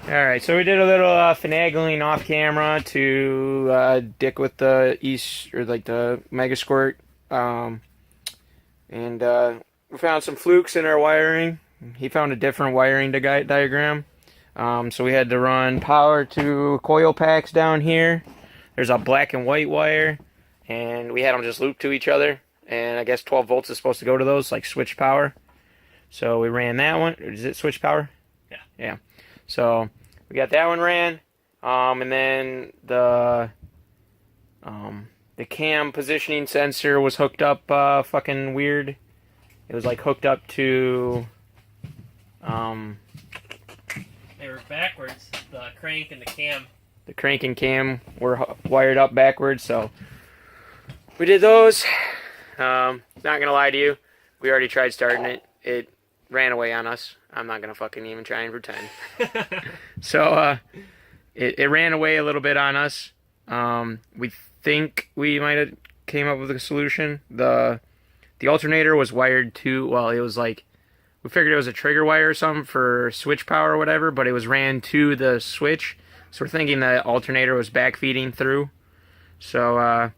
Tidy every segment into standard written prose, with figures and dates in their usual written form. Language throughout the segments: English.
Alright, so we did a little finagling off camera to dick with the the Mega Squirt. And we found some flukes in our wiring. He found a different wiring diagram. So we had to run power to coil packs down here. There's a black and white wire, and we had them just looped to each other. And I guess 12 volts is supposed to go to those, like switch power. So we ran that one. Is it switch power? Yeah. Yeah. So we got that one ran, and then the cam positioning sensor was hooked up fucking weird. It was like hooked up to they were backwards. The crank and the cam. The crank and cam were wired up backwards, so we did those. Not gonna lie to you, we already tried starting it. It ran away on us. I'm not gonna fucking even try and pretend. So it ran away a little bit on us. We think we might have came up with a solution. The alternator was wired to, well, it was like, we figured it was a trigger wire or something for switch power or whatever, but it was ran to the switch. So we're thinking the alternator was backfeeding through. So,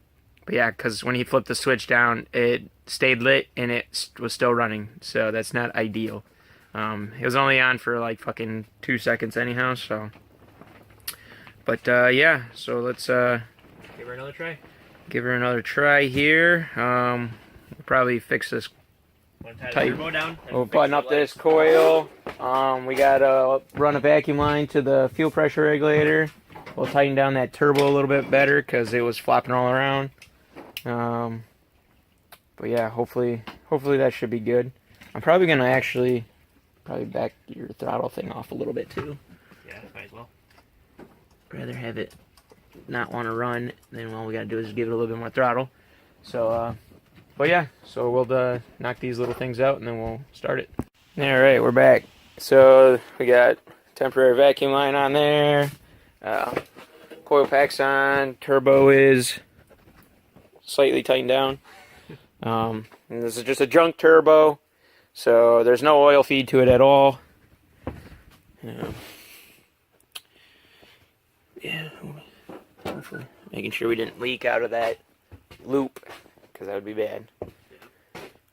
but yeah, because when he flipped the switch down, it stayed lit and it was still running. So that's not ideal. It was only on for like fucking 2 seconds anyhow, so. But yeah, so let's give her another try. Give her another try here. We'll probably fix this. Tight. Down we'll button up this coil. We gotta run a vacuum line to the fuel pressure regulator. We'll tighten down that turbo a little bit better because it was flopping all around. But yeah, hopefully that should be good. I'm probably gonna actually back your throttle thing off a little bit too. Yeah, might as well. Rather have it not want to run, then all we gotta do is give it a little bit more throttle. So, but yeah, so we'll knock these little things out and then we'll start it. Alright, we're back. So we got temporary vacuum line on there, coil packs on, turbo is slightly tightened down. And this is just a junk turbo, so there's no oil feed to it at all. Yeah, hopefully making sure we didn't leak out of that loop, because that would be bad.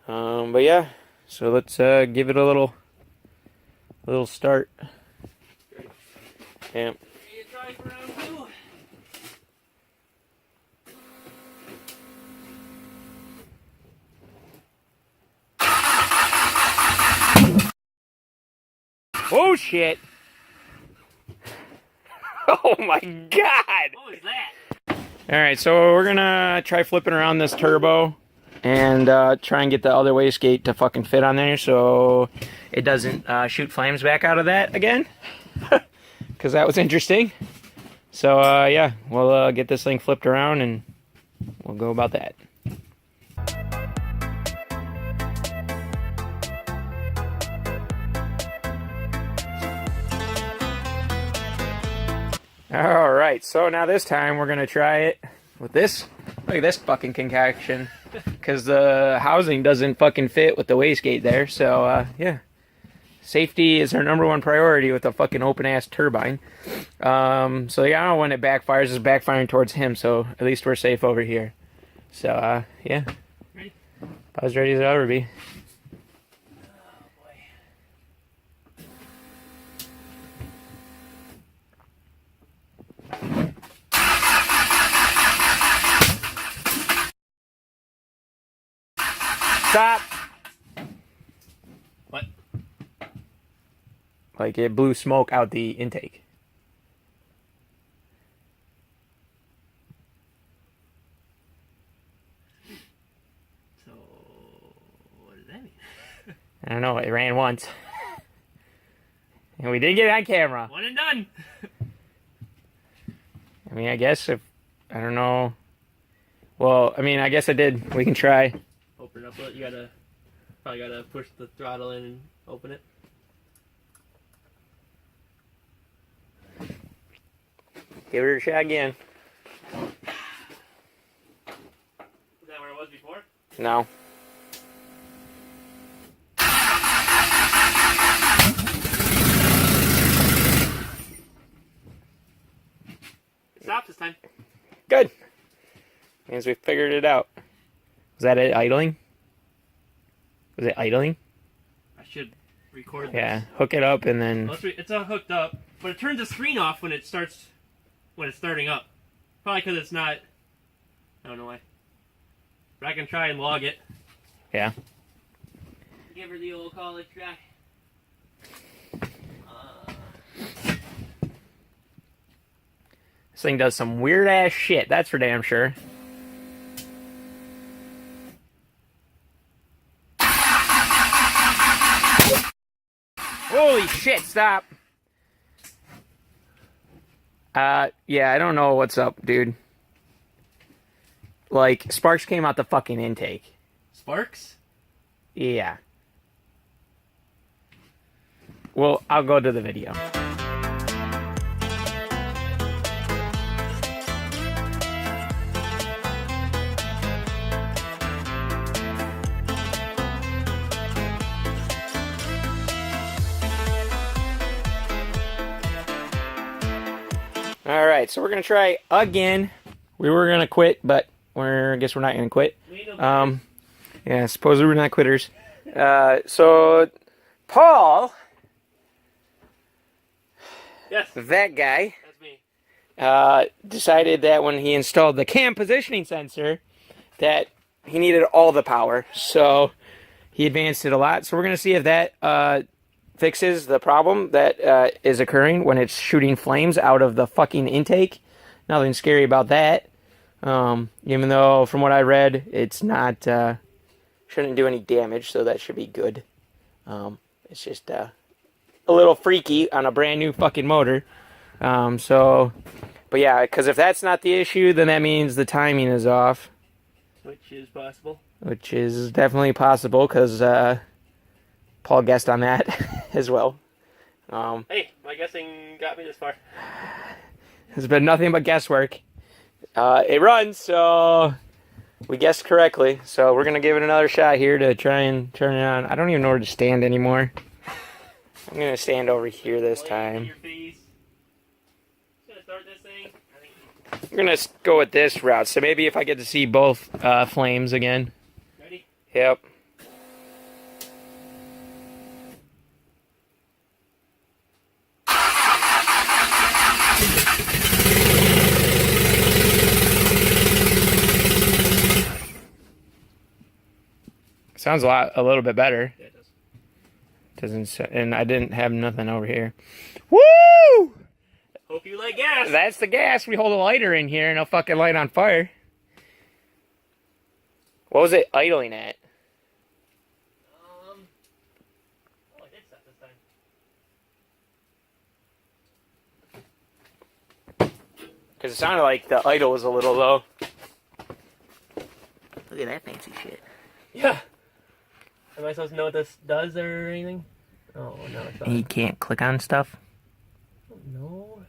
But yeah, so let's give it a little start. Yeah. Oh shit! Oh my god! What was that? Alright, so we're gonna try flipping around this turbo and try and get the other wastegate to fucking fit on there so it doesn't shoot flames back out of that again. Because that was interesting. So yeah, we'll get this thing flipped around and we'll go about that. Alright, so now this time we're going to try it with this. Look at this fucking concoction. Because the housing doesn't fucking fit with the wastegate there. So, yeah. Safety is our #1 priority with a fucking open-ass turbine. So, yeah, I don't know when it backfires. It's backfiring towards him, so at least we're safe over here. So, yeah. Ready? About as ready as I'll ever be. Stop! What? Like it blew smoke out the intake. So, what does that mean? I don't know, it ran once. And we did get it on camera. One and done! I mean, I guess if, I don't know. Well, I mean, I guess I did. We can try. Open it up, probably gotta push the throttle in and open it. Give it a shot again. Is that where it was before? No. this time. Good. Means we figured it out. Was that it idling? Was it idling? I should record this. Yeah, hook it up and then... Well, it's all hooked up, but it turns the screen off when it's starting up. Probably because it's not... I don't know why. But I can try and log it. Yeah. Give her the old college try. This thing does some weird ass shit, that's for damn sure. Holy shit, stop. Yeah, I don't know what's up, dude. Like, sparks came out the fucking intake. Sparks? Yeah. Well, I'll go to the video. Alright, so we're going to try again. We were going to quit, but I guess we're not going to quit. Yeah, supposedly we're not quitters. So, Paul... Yes. That guy... That's me. Decided that when he installed the cam positioning sensor, that he needed all the power. So, he advanced it a lot. So, we're going to see if that... fixes the problem that is occurring when it's shooting flames out of the fucking intake. Nothing scary about that. Even though, from what I read, it's not, shouldn't do any damage, so that should be good. It's just a little freaky on a brand new fucking motor. But yeah, because if that's not the issue, then that means the timing is off. Which is possible. Which is definitely possible, because, Paul guessed on that as well. Hey, my guessing got me this far. It's been nothing but guesswork. It runs, so we guessed correctly. So we're going to give it another shot here to try and turn it on. I don't even know where to stand anymore. I'm going to stand over here this time. Your face. Just gonna start this thing. We're going to go with this route. So maybe if I get to see both flames again. Ready? Yep. Sounds a little bit better. Yeah, it does. Doesn't, and I didn't have nothing over here. Woo! Hope you like gas. That's the gas. We hold a lighter in here and it'll fucking light on fire. What was it idling at? Oh, I did set this time. Because it sounded like the idle was a little low. Look at that fancy shit. Yeah. Am I supposed to know what this does or anything? Oh, no, it's not. And you can't click on stuff? No.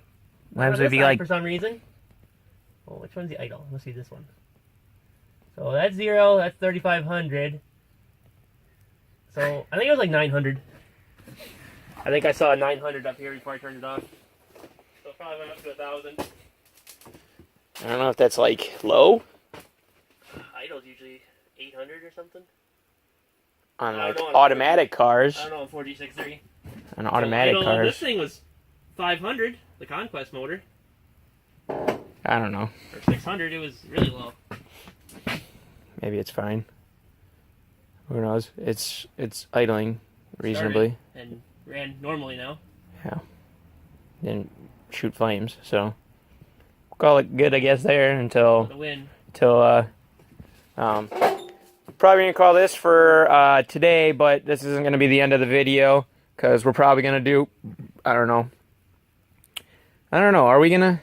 What happens if you like... For some reason. Oh, which one's the idle? Let's see this one. So that's 0, that's 3,500. So, I think it was like 900. I think I saw a 900 up here before I turned it off. So it probably went up to 1,000. I don't know if that's like low. Idle's usually 800 or something. On like automatic cars. I don't know, on 4G63. On automatic cars. This thing was 500, the Conquest motor. I don't know. Or 600, it was really low. Maybe it's fine. Who knows? It's idling reasonably. Started and ran normally now. Yeah. Didn't shoot flames, so call it good, I guess, there until The win. probably gonna call this for today, but this isn't gonna be the end of the video because we're probably gonna do, I don't know. Are we gonna?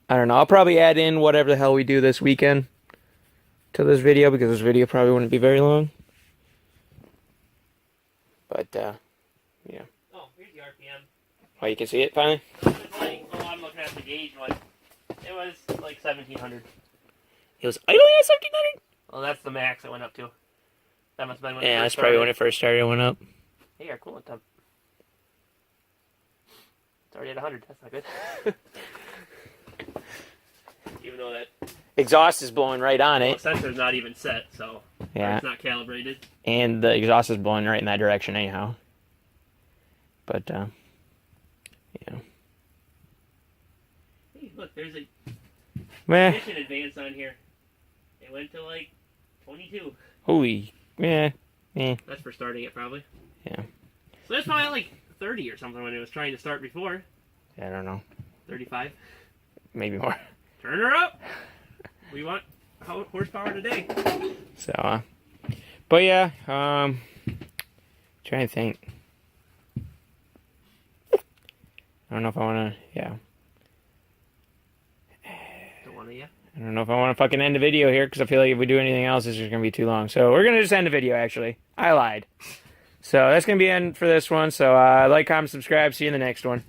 I don't know. I'll probably add in whatever the hell we do this weekend to this video because this video probably wouldn't be very long. But yeah. Oh, here's the RPM. Oh, you can see it finally? I'm looking at the gauge one. It was like 1,700. It was idling at 1,700? Well, that's the max it went up to. That must have been when Yeah, it that's first probably when started. it first started. It went up. Hey, our coolant temp. It's already at 100. That's not good. even though that exhaust is blowing right on the it. sensor's not even set, so Yeah. it's not calibrated. And the exhaust is blowing right in that direction anyhow. But, yeah. Hey, look, there's a Meh. mission advance on here. It went to like 22. Holy. Yeah. Eh. That's for starting it, probably. Yeah. So that's probably like 30 or something when it was trying to start before. I don't know. 35. Maybe more. Turn her up. We want horsepower today. So, but yeah, trying to think. I don't know if I want to, yeah. Don't want to, yeah. I don't know if I want to fucking end the video here because I feel like if we do anything else, it's just going to be too long. So we're going to just end the video, actually. I lied. So that's going to be the end for this one. So like, comment, subscribe. See you in the next one.